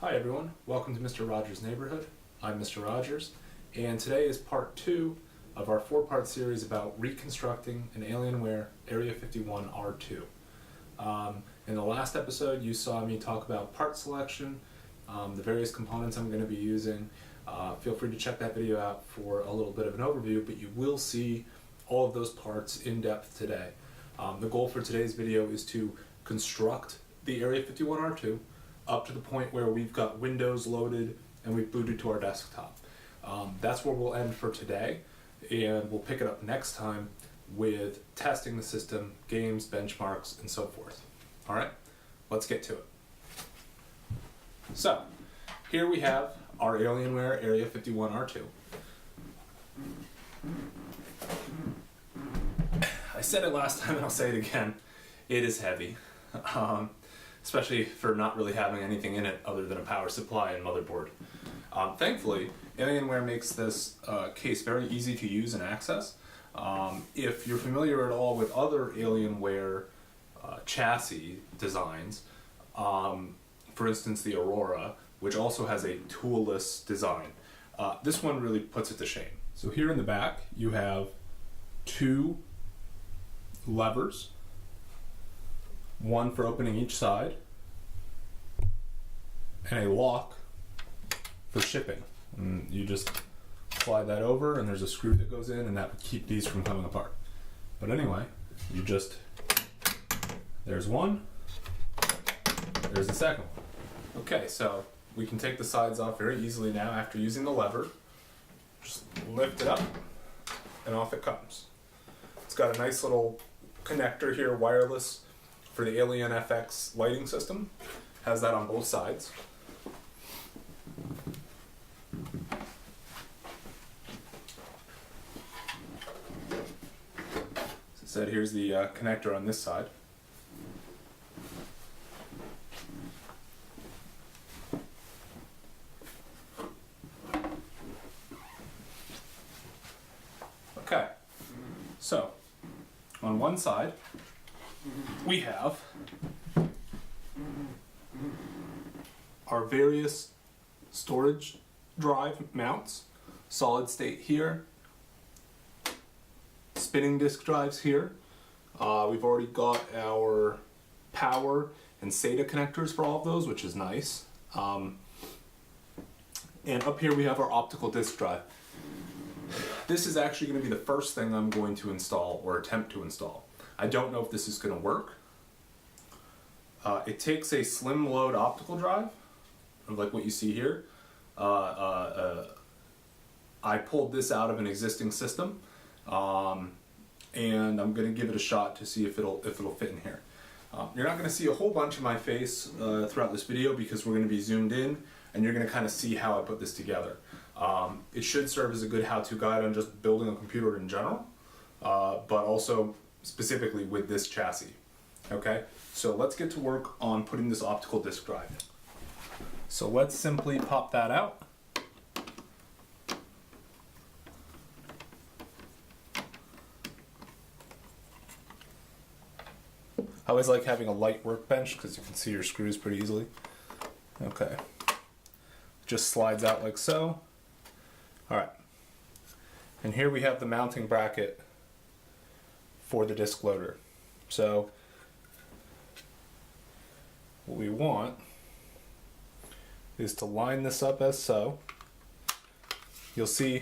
Hi everyone, welcome to Mr. Rogers' Neighborhood. I'm Mr. Rogers, and today is part 2 of our 4-part series about reconstructing an Alienware Area 51 R2. In the last episode you saw me talk about part selection, the various components I'm going to be using. Feel free to check that video out for a little bit of an overview, but you will see all of those parts in depth today. The goal for today's video is to construct the Area 51 R2 up to the point where we've got Windows loaded and we've booted to our desktop. That's where we'll end for today, and we'll pick it up next time with testing the system, games, benchmarks, and so forth. Alright, let's get to it. So, here we have our Alienware Area 51 R2. I said it last time and I'll say it again, it is heavy. Especially for not really having anything in it other than a power supply and motherboard. Thankfully, Alienware makes this case very easy to use and access. If you're familiar at all with other Alienware chassis designs, for instance the Aurora, which also has a toolless design, this one really puts it to shame. So here in the back you have 2 levers, one for opening each side, and a lock for shipping. And you just slide that over and there's a screw that goes in, and that would keep these from coming apart. But anyway, you just, there's one, there's the second one. Okay, so we can take the sides off very easily now after using the lever. Just lift it up and off it comes. It's got a nice little connector here, wireless, for the Alien FX lighting system. Has that on both sides. As I said, here's the connector on this side. Okay, so on one side we have our various storage drive mounts, solid state here, spinning disk drives here. We've already got our power and SATA connectors for all of those, which is nice. And up here we have our optical disk drive. This is actually going to be the first thing I'm going to install or attempt to install. I don't know if this is going to work. It takes a slim load optical drive, like what you see here. I pulled this out of an existing system, and I'm going to give it a shot to see if it'll fit in here. You're not going to see a whole bunch of my face throughout this video because we're going to be zoomed in, and you're going to kind of see how I put this together. It should serve as a good how-to guide on just building a computer in general, but also specifically with this chassis. Okay, so let's get to work on putting this optical disk drive in. So let's simply pop that out. I always like having a light workbench because you can see your screws pretty easily. Okay, just slides out like so. Alright, and here we have the mounting bracket for the disk loader. So what we want is to line this up as so. You'll see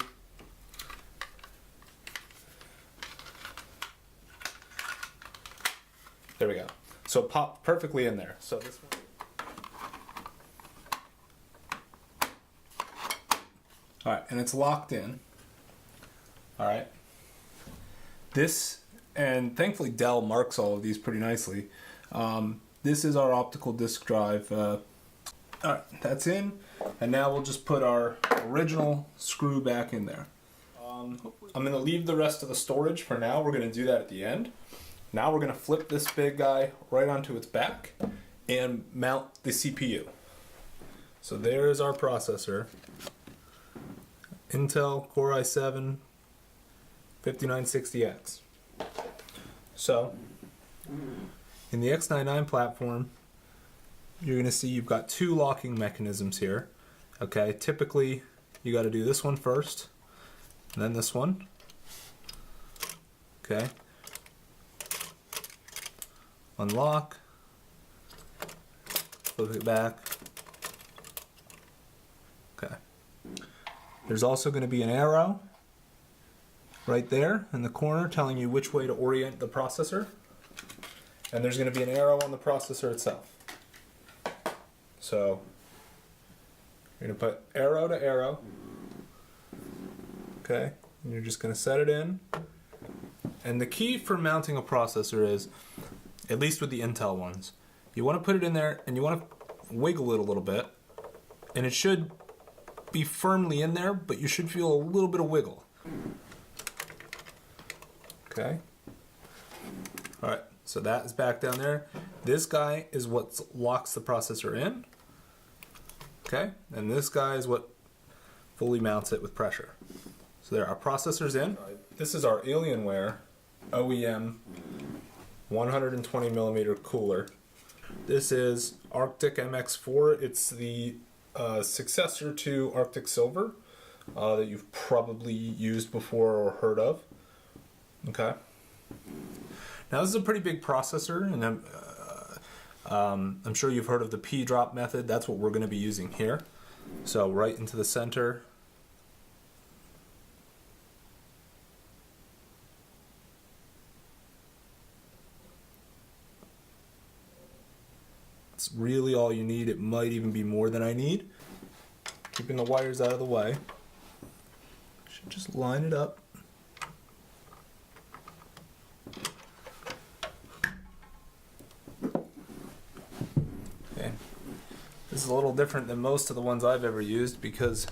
there we go. So it popped perfectly in there. So this one. Alright, and it's locked in. Alright. This, and thankfully Dell marks all of these pretty nicely. This is our optical disk drive. Alright, that's in, and now we'll just put our original screw back in there. I'm going to leave the rest of the storage for now. We're going to do that at the end. Now we're going to flip this big guy right onto its back and mount the CPU. So there is our processor. Intel Core i7 5960X. So, in the X99 platform, you're going to see you've got two locking mechanisms here. Okay, typically you got to do this one first, and then this one. Okay. Unlock. Flip it back. Okay. There's also going to be an arrow right there in the corner telling you which way to orient the processor. And there's going to be an arrow on the processor itself. So you're going to put arrow to arrow. Okay. And you're just going to set it in. And the key for mounting a processor is, at least with the Intel ones, you want to put it in there and you want to wiggle it a little bit. And it should be firmly in there, but you should feel a little bit of wiggle. Okay. All right, so that is back down there. This guy is what locks the processor in. Okay, and this guy is what fully mounts it with pressure. So there, our processor's in. This is our Alienware OEM 120 millimeter cooler. This is Arctic MX4. It's the successor to Arctic Silver that you've probably used before or heard of. Okay. Now this is a pretty big processor, and I'm sure you've heard of the P-drop method. That's what we're going to be using here. So right into the center. It's really all you need. It might even be more than I need. Keeping the wires out of the way. Should just line it up. Okay. This is a little different than most of the ones I've ever used because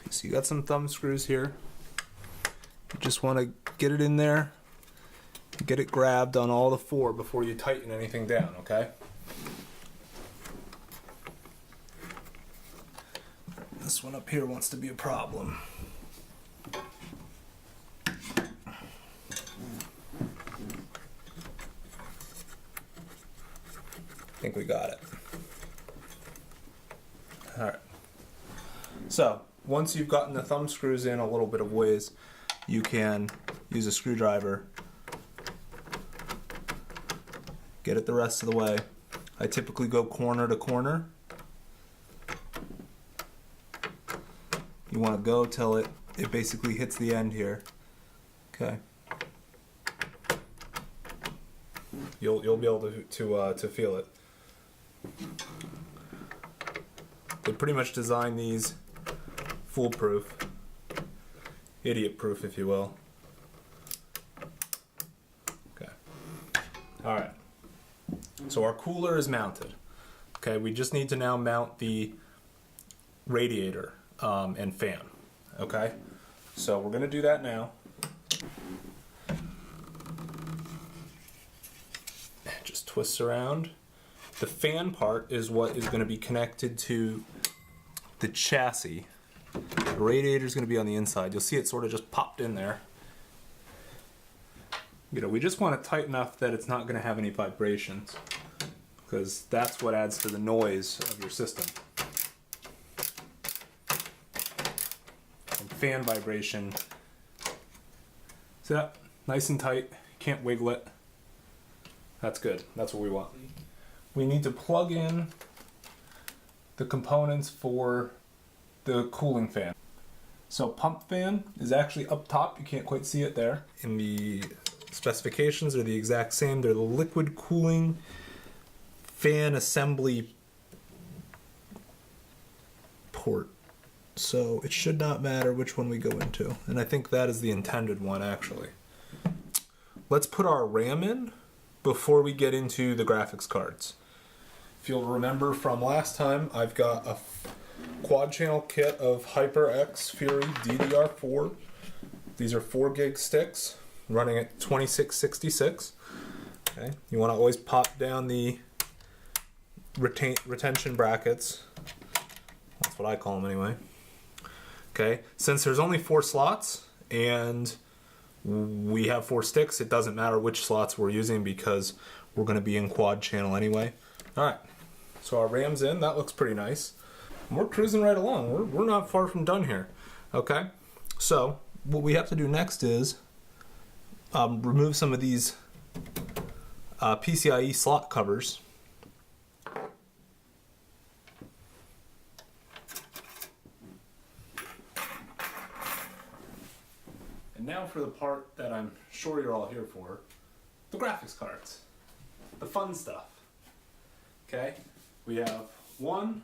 so you got some thumb screws here. You just want to get it in there, get it grabbed on all the four before you tighten anything down, okay? This one up here wants to be a problem. I think we got it. All right. So, once you've gotten the thumb screws in a little bit of ways, you can use a screwdriver, get it the rest of the way. I typically go corner to corner. You want to go till it basically hits the end here. Okay. You'll be able to feel it. They pretty much design these foolproof, idiot-proof, if you will. Okay. All right. So our cooler is mounted. Okay, we just need to now mount the radiator and fan. Okay, so we're going to do that now. It just twists around. The fan part is what is going to be connected to the chassis. The radiator is going to be on the inside. You'll see it sort of just popped in there. You know, we just want it tight enough that it's not going to have any vibrations, because that's what adds to the noise of your system. And fan vibration. See that? Nice and tight. Can't wiggle it. That's good. That's what we want. We need to plug in the components for the cooling fan. So pump fan is actually up top. You can't quite see it there. In the specifications are the exact same. They're the liquid cooling fan assembly port. So it should not matter which one we go into. And I think that is the intended one, actually. Let's put our RAM in before we get into the graphics cards. If you'll remember from last time, I've got a quad channel kit of HyperX Fury DDR4. These are 4 gig sticks running at 2666. Okay, you want to always pop down the retention brackets. Let's That's what I call them anyway. Okay, since there's only 4 slots and we have 4 sticks, it doesn't matter which slots we're using because we're going to be in quad channel anyway. Alright, so our ram's in. That looks pretty nice. And we're cruising right along. We're not far from done here. Okay, so what we have to do next is remove some of these PCIe slot covers. And now for the part that I'm sure you're all here for, the graphics cards, the fun stuff. Okay, we have 1,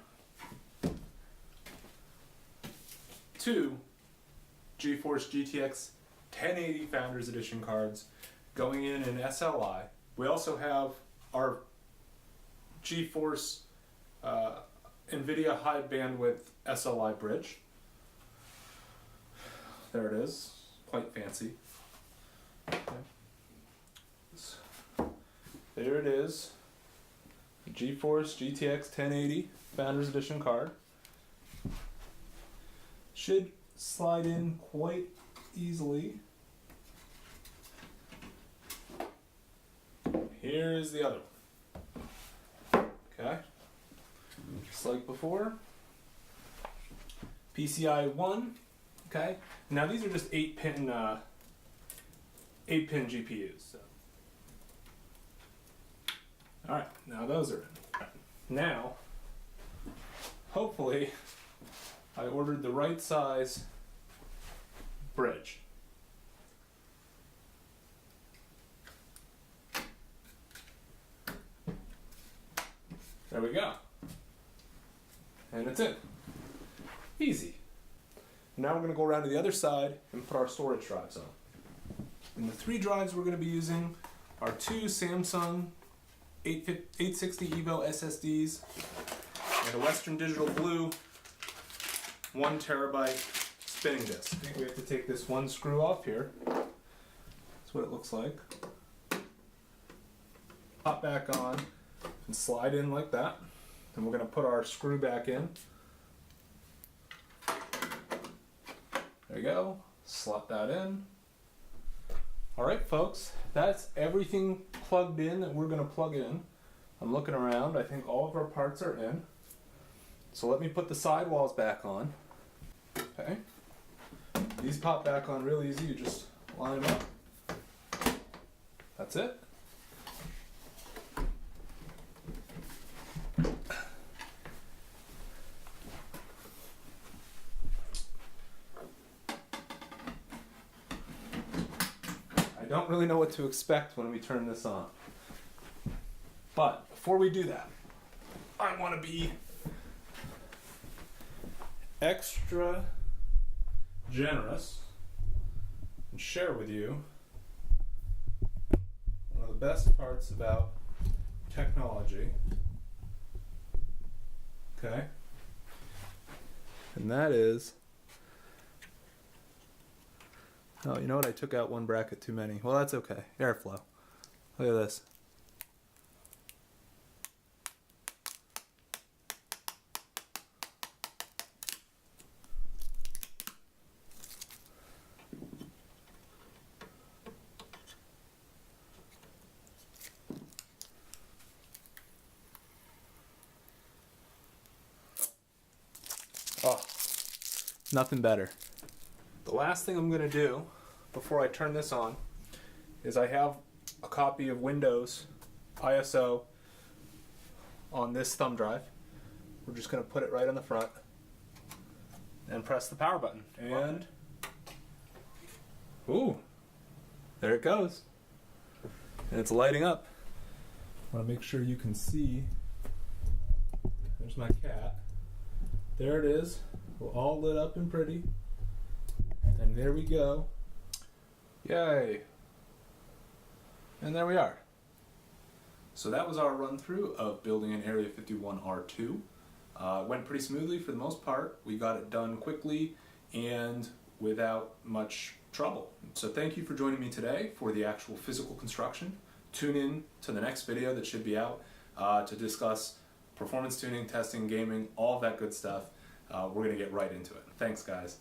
2 GeForce GTX 1080 Founders Edition cards going in SLI. We also have our GeForce NVIDIA High Bandwidth SLI bridge. There it is, quite fancy. Okay. There it is, GeForce GTX 1080 Founders Edition card. Should slide in quite easily. Here is the other one. Okay, just like before. PCI 1. Okay, now these are just 8-pin GPUs. So. All right, now those are in. Right. Now, hopefully, I ordered the right size bridge. There we go. And it's in. Easy. Now we're going to go around to the other side and put our storage drives on. And the 3 drives we're going to be using are 2 Samsung 860 EVO SSDs and a Western Digital Blue 1 terabyte spinning disk. We have to take this one screw off here. That's what it looks like. Pop back on and slide in like that. And we're going to put our screw back in. There you go. Slot that in. Alright folks, that's everything plugged in that we're going to plug in. I'm looking around. I think all of our parts are in. So let me put the sidewalls back on. Okay. These pop back on real easy. You just line them up. That's it. I don't really know what to expect when we turn this on. But before we do that, I want to be extra generous and share with you one of the best parts about technology. Okay? And that is, oh, you know what? I took out one bracket too many. Well, that's okay. Airflow. Look at this. Oh, nothing better. The last thing I'm going to do before I turn this on is I have a copy of Windows ISO on this thumb drive. We're just going to put it right on the front and press the power button. And, ooh, there it goes. And it's lighting up. I want to make sure you can see. There's my cat. There it is. We're all lit up and pretty. And there we go. Yay. And there we are. So that was our run through of building an Area 51 R2. Went pretty smoothly for the most part. We got it done quickly and without much trouble. So thank you for joining me today for the actual physical construction. Tune in to the next video that should be out to discuss performance tuning, testing, gaming, all of that good stuff. we're going to get right into it. Thanks, guys.